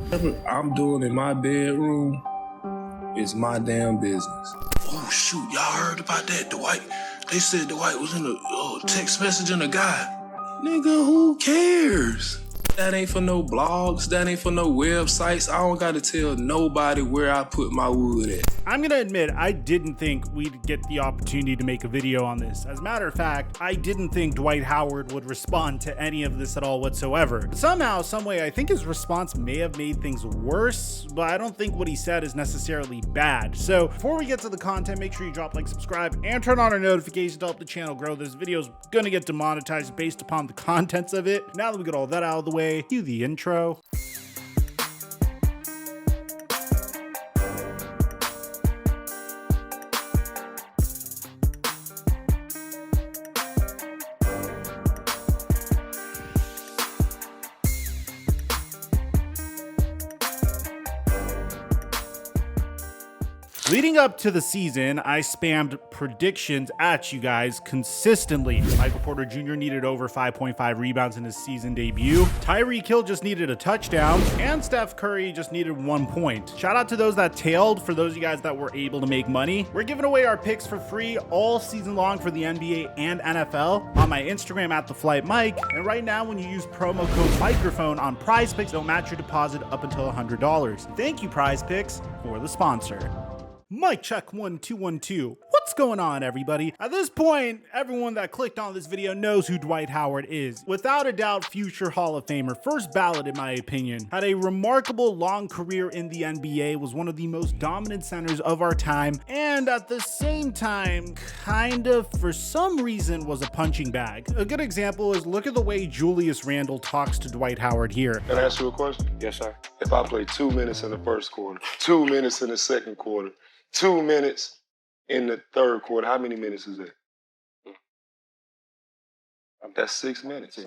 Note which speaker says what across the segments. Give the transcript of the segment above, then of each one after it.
Speaker 1: Whatever I'm doing in my bedroom is my damn business. Oh shoot, y'all heard about that, Dwight? They said Dwight was in a text messaging a guy. Nigga, who cares? That ain't for no blogs, that ain't for no websites. I don't gotta tell nobody where I put my wood at.
Speaker 2: I'm gonna admit, I didn't think we'd get the opportunity to make a video on this. As a matter of fact, I didn't think Dwight Howard would respond to any of this at all whatsoever. Somehow, someway, I think his response may have made things worse, but I don't think what he said is necessarily bad. So before we get to the content, make sure you drop like, subscribe, and turn on our notifications to help the channel grow. This video's gonna get demonetized based upon the contents of it. Now that we got all that out of the way, cue the intro. Leading up to the season, I spammed predictions at you guys consistently. Michael Porter Jr. needed over 5.5 rebounds in his season debut. Tyreek Hill just needed a touchdown, and Steph Curry just needed 1 point. Shout out to those that tailed. For those of you guys that were able to make money, we're giving away our picks for free all season long for the NBA and NFL on my Instagram at TheFlightMike. And right now, when you use promo code microphone on PrizePicks, they'll match your deposit up until $100. Thank you, PrizePicks, for the sponsor. Mic check 1 2 1 2. What's going on, everybody? At this point, everyone that clicked on this video knows who Dwight Howard is. Without a doubt, future Hall of Famer, first ballot in my opinion. Had a remarkable long career in the NBA, was one of the most dominant centers of our time, and at the same time, kind of, for some reason, was a punching bag. A good example is look at the way Julius Randle talks to Dwight Howard here.
Speaker 3: Can I ask you a question?
Speaker 4: Yes, sir.
Speaker 3: If I play 2 minutes in the first quarter, 2 minutes in the second quarter, 2 minutes in the third quarter, how many minutes is that? That's 6 minutes.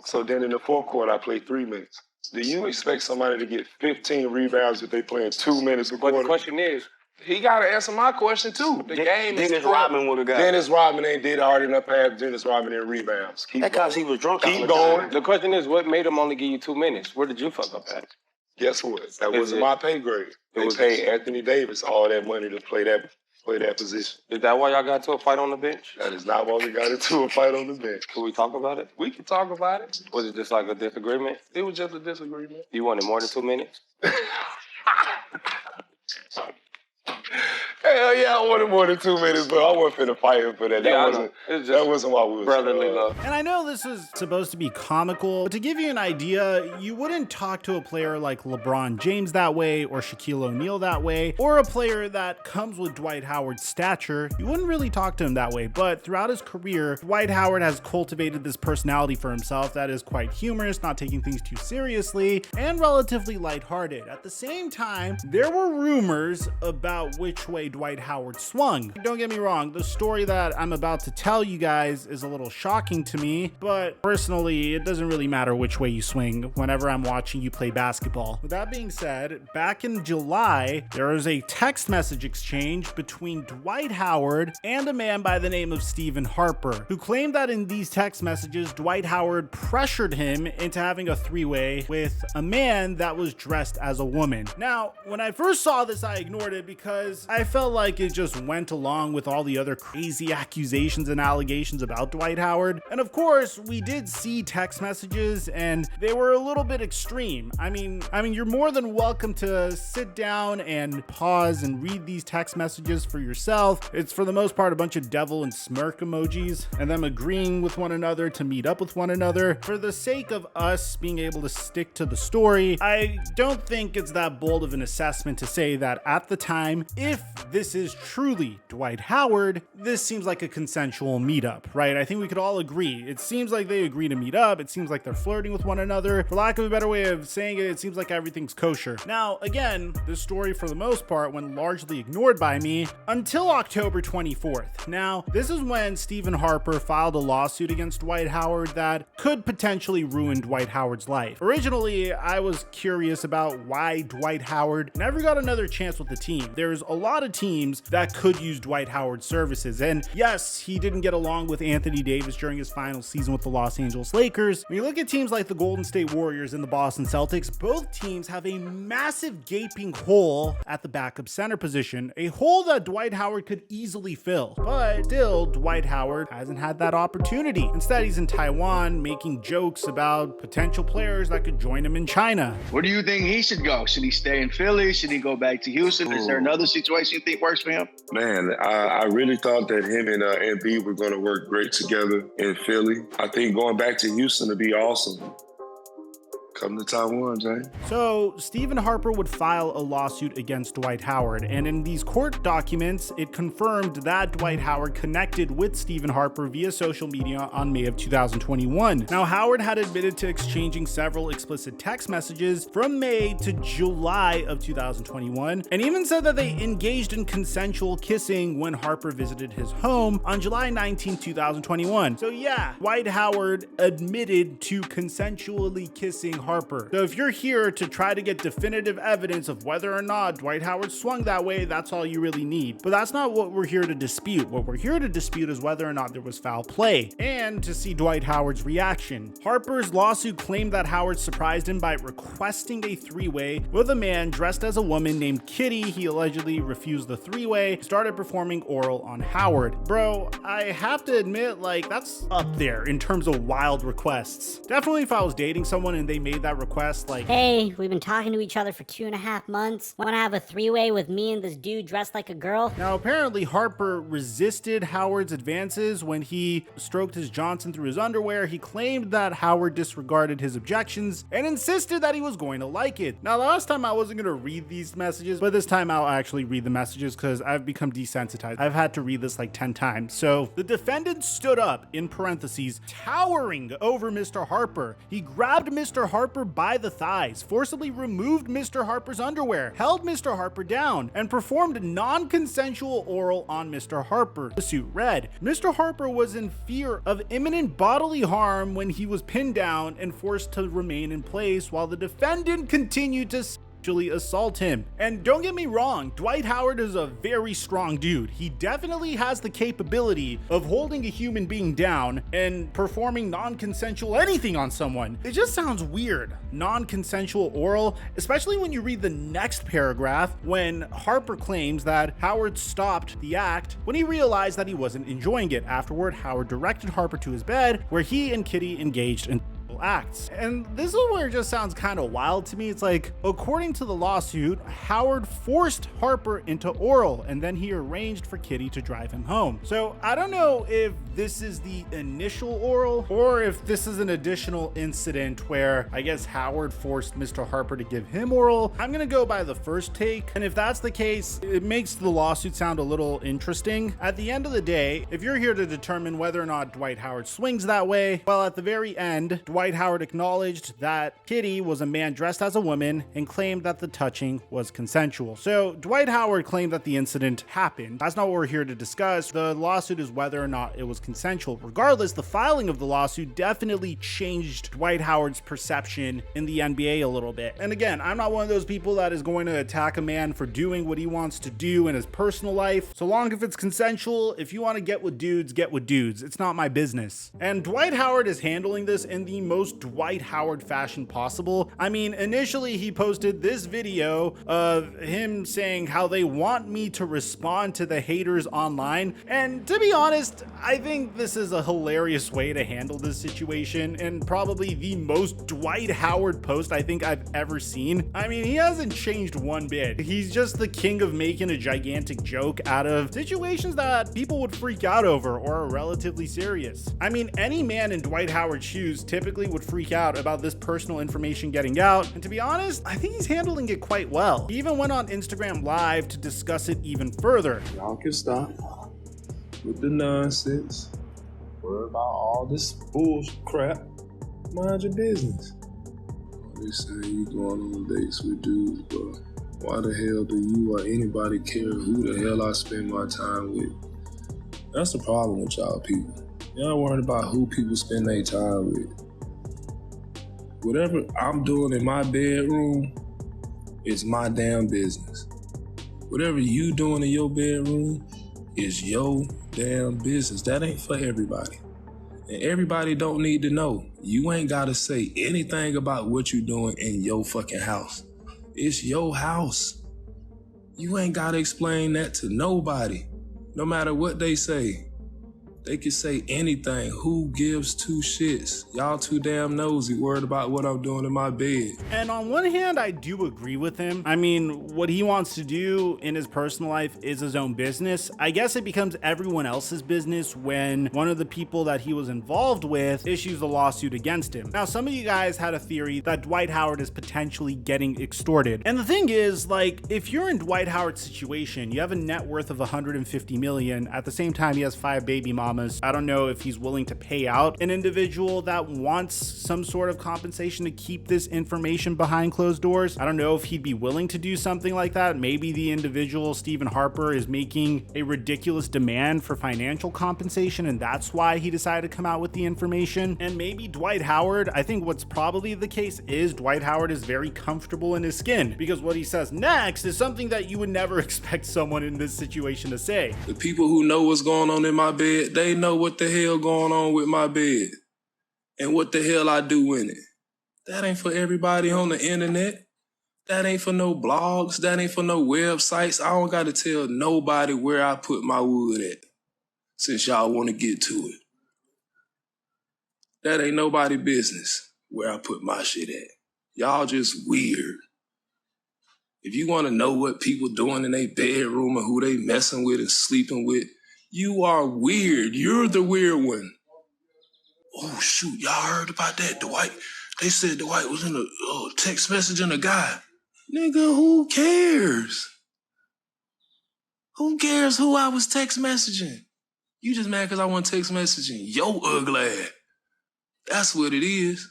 Speaker 3: So then in the fourth quarter, I play 3 minutes. Do you expect somebody to get 15 rebounds if they playing 2 minutes a quarter?
Speaker 4: But the question is,
Speaker 1: He gotta answer my question too. The game is
Speaker 4: Dennis Rodman would have got
Speaker 3: Dennis Rodman ain't did hard enough half Dennis Rodman in rebounds.
Speaker 4: That's because he was drunk.
Speaker 3: Keep going.
Speaker 4: The question is, what made him only give you 2 minutes? Where did you fuck up at?
Speaker 3: Guess what? That wasn't my pay grade. They paid Anthony Davis all that money to play that position.
Speaker 4: Is that why y'all got to a fight on the bench?
Speaker 3: That is not why we got into a fight on the bench.
Speaker 4: Can we talk about it?
Speaker 1: We can talk about it.
Speaker 4: Was it just like a disagreement?
Speaker 1: It was just a disagreement.
Speaker 4: You wanted more than 2 minutes?
Speaker 3: Hell yeah, I wanted more than 2 minutes, but I wasn't finna fight him for that. That wasn't why we was
Speaker 4: brotherly love.
Speaker 2: And I know this is supposed to be comical, but to give you an idea, you wouldn't talk to a player like LeBron James that way, or Shaquille O'Neal that way, or a player that comes with Dwight Howard's stature. You wouldn't really talk to him that way, but throughout his career, Dwight Howard has cultivated this personality for himself that is quite humorous, not taking things too seriously, and relatively lighthearted. At the same time, there were rumors about which way Dwight Howard swung. Don't get me wrong, the story that I'm about to tell you guys is a little shocking to me, but personally, it doesn't really matter which way you swing whenever I'm watching you play basketball. With that being said, back in July, there was a text message exchange between Dwight Howard and a man by the name of Stephen Harper, who claimed that in these text messages, Dwight Howard pressured him into having a three-way with a man that was dressed as a woman. Now, when I first saw this, I ignored it because I felt like it just went along with all the other crazy accusations and allegations about Dwight Howard. And of course, we did see text messages and they were a little bit extreme. I mean, you're more than welcome to sit down and pause and read these text messages for yourself. It's for the most part a bunch of devil and smirk emojis and them agreeing with one another to meet up with one another. For the sake of us being able to stick to the story, I don't think it's that bold of an assessment to say that at the time, if this is truly Dwight Howard, this seems like a consensual meetup, right? I think we could all agree. It seems like they agree to meet up. It seems like they're flirting with one another. For lack of a better way of saying it, it seems like everything's kosher. Now, again, this story for the most part went largely ignored by me until October 24th. Now, this is when Stephen Harper filed a lawsuit against Dwight Howard that could potentially ruin Dwight Howard's life. Originally, I was curious about why Dwight Howard never got another chance with the team. There's a lot of teams that could use Dwight Howard's services. And yes, he didn't get along with Anthony Davis during his final season with the Los Angeles Lakers. When you look at teams like the Golden State Warriors and the Boston Celtics, both teams have a massive gaping hole at the backup center position, a hole that Dwight Howard could easily fill. But still, Dwight Howard hasn't had that opportunity. Instead, he's in Taiwan making jokes about potential players that could join him in China.
Speaker 5: Where do you think he should go? Should he stay in Philly? Should he go back to Houston? Is there another situation you think works for him?
Speaker 3: Man, I really thought that him and Embiid were going to work great together in Philly. I think going back to Houston would be awesome. Come to Taiwan, Jay.
Speaker 2: So Stephen Harper would file a lawsuit against Dwight Howard, and in these court documents, it confirmed that Dwight Howard connected with Stephen Harper via social media on May of 2021. Now, Howard had admitted to exchanging several explicit text messages from May to July of 2021, and even said that they engaged in consensual kissing when Harper visited his home on July 19, 2021. So yeah, Dwight Howard admitted to consensually kissing Harper. So if you're here to try to get definitive evidence of whether or not Dwight Howard swung that way, that's all you really need. But that's not what we're here to dispute. What we're here to dispute is whether or not there was foul play, and to see Dwight Howard's reaction. Harper's lawsuit claimed that Howard surprised him by requesting a three-way with a man dressed as a woman named Kitty. He allegedly refused the three-way, started performing oral on Howard. Bro, I have to admit, like, that's up there in terms of wild requests. Definitely if I was dating someone and they made that request, like,
Speaker 6: hey, we've been talking to each other for 2.5 months. Want to have a three-way with me and this dude dressed like a girl?
Speaker 2: Now, apparently Harper resisted Howard's advances when he stroked his Johnson through his underwear. He claimed that Howard disregarded his objections and insisted that he was going to like it. Now, the last time I wasn't going to read these messages, but this time I'll actually read the messages because I've become desensitized. I've had to read this like 10 times. So the defendant stood up, in parentheses, towering over Mr. Harper. He grabbed Mr. Harper by the thighs, forcibly removed Mr. Harper's underwear, held Mr. Harper down, and performed non-consensual oral on Mr. Harper. The suit read, Mr. Harper was in fear of imminent bodily harm when he was pinned down and forced to remain in place while the defendant continued to assault him. And don't get me wrong, Dwight Howard is a very strong dude. He definitely has the capability of holding a human being down and performing non-consensual anything on someone. It just sounds weird. Non-consensual oral, especially when you read the next paragraph when Harper claims that Howard stopped the act when he realized that he wasn't enjoying it. Afterward, Howard directed Harper to his bed where he and Kitty engaged in acts. And this is where it just sounds kind of wild to me. It's like, according to the lawsuit, Howard forced Harper into oral and then he arranged for Kitty to drive him home. So I don't know if this is the initial oral or if this is an additional incident where I guess Howard forced Mr. Harper to give him oral. I'm gonna go by the first take, and if that's the case, it makes the lawsuit sound a little interesting. At the end of the day, if you're here to determine whether or not Dwight Howard swings that way, well, at the very end, Dwight Howard acknowledged that Kitty was a man dressed as a woman and claimed that the touching was consensual. So Dwight Howard claimed that the incident happened. That's not what we're here to discuss. The lawsuit is whether or not it was consensual. Regardless, the filing of the lawsuit definitely changed Dwight Howard's perception in the NBA a little bit. And again, I'm not one of those people that is going to attack a man for doing what he wants to do in his personal life. So long if it's consensual, if you want to get with dudes, get with dudes. It's not my business. And Dwight Howard is handling this in the most Dwight Howard fashion possible. I mean, initially he posted this video of him saying how they want me to respond to the haters online. And to be honest, I think this is a hilarious way to handle this situation and probably the most Dwight Howard post I think I've ever seen. I mean, he hasn't changed one bit. He's just the king of making a gigantic joke out of situations that people would freak out over or are relatively serious. I mean, any man in Dwight Howard's shoes typically would freak out about this personal information getting out, and to be honest, I think he's handling it quite well. He even went on Instagram Live to discuss it even further.
Speaker 1: Y'all can stop with the nonsense. Worry about all this bullshit crap. Mind your business. They say you going on dates with dudes, but why the hell do you or anybody care who the hell I spend my time with? That's the problem with y'all people. Y'all worried about who people spend their time with. Whatever I'm doing in my bedroom is my damn business. Whatever you doing in your bedroom is your damn business. That ain't for everybody. And everybody don't need to know. You ain't gotta say anything about what you doing in your fucking house. It's your house. You ain't gotta explain that to nobody. No matter what they say. They can say anything. Who gives two shits? Y'all too damn nosy, worried about what I'm doing in my bed.
Speaker 2: And on one hand, I do agree with him. I mean, what he wants to do in his personal life is his own business. I guess it becomes everyone else's business when one of the people that he was involved with issues a lawsuit against him. Now, some of you guys had a theory that Dwight Howard is potentially getting extorted. And the thing is, like, if you're in Dwight Howard's situation, you have a net worth of 150 million. At the same time, he has 5 baby mamas. I don't know if he's willing to pay out an individual that wants some sort of compensation to keep this information behind closed doors. I don't know if he'd be willing to do something like that. Maybe the individual, Stephen Harper, is making a ridiculous demand for financial compensation, and that's why he decided to come out with the information. And maybe Dwight Howard, I think what's probably the case is Dwight Howard is very comfortable in his skin, because what he says next is something that you would never expect someone in this situation to say.
Speaker 1: The people who know what's going on in my bed, they know what the hell going on with my bed and what the hell I do in it. That ain't for everybody on the internet. That ain't for no blogs. That ain't for no websites. I don't got to tell nobody where I put my wood at, since y'all want to get to it. That ain't nobody business where I put my shit at. Y'all just weird. If you want to know what people doing in their bedroom and who they messing with and sleeping with, you are weird. You're the weird one. Oh, shoot. Y'all heard about that, Dwight? They said Dwight was in a text messaging a guy. Nigga, who cares? Who cares who I was text messaging? You just mad because I want text messaging yo ugly ass. That's what it is.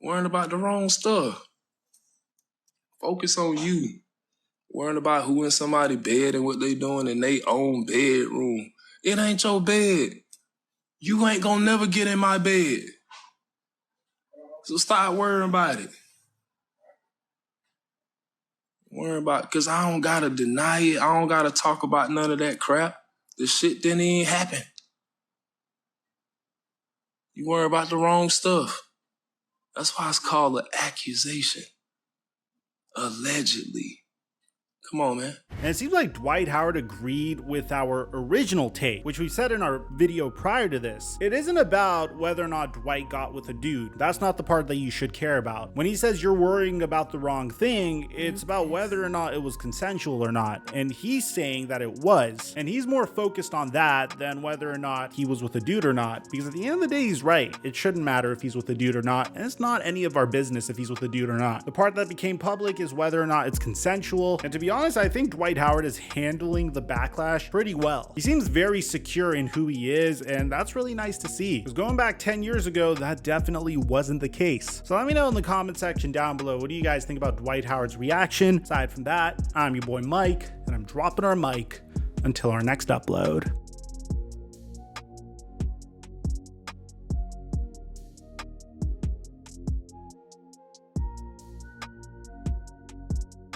Speaker 1: Worrying about the wrong stuff. Focus on you. Worrying about who in somebody's bed and what they doing in their own bedroom. It ain't your bed. You ain't gonna never get in my bed. So stop worrying about it. Worrying about, because I don't gotta deny it. I don't gotta talk about none of that crap. The shit didn't even happen. You worry about the wrong stuff. That's why it's called an accusation. Allegedly. Come on, man.
Speaker 2: And it seems like Dwight Howard agreed with our original take, which we said in our video prior to this. It isn't about whether or not Dwight got with a dude. That's not the part that you should care about. When he says you're worrying about the wrong thing, it's about whether or not it was consensual or not. And he's saying that it was. And he's more focused on that than whether or not he was with a dude or not. Because at the end of the day, he's right. It shouldn't matter if he's with a dude or not. And it's not any of our business if he's with a dude or not. The part that became public is whether or not it's consensual. And to be honest, I think Dwight Howard is handling the backlash pretty well. He seems very secure in who he is, and that's really nice to see. Because going back 10 years ago, that definitely wasn't the case. So let me know in the comment section down below, what do you guys think about Dwight Howard's reaction? Aside from that, I'm your boy Mike, and I'm dropping our mic until our next upload.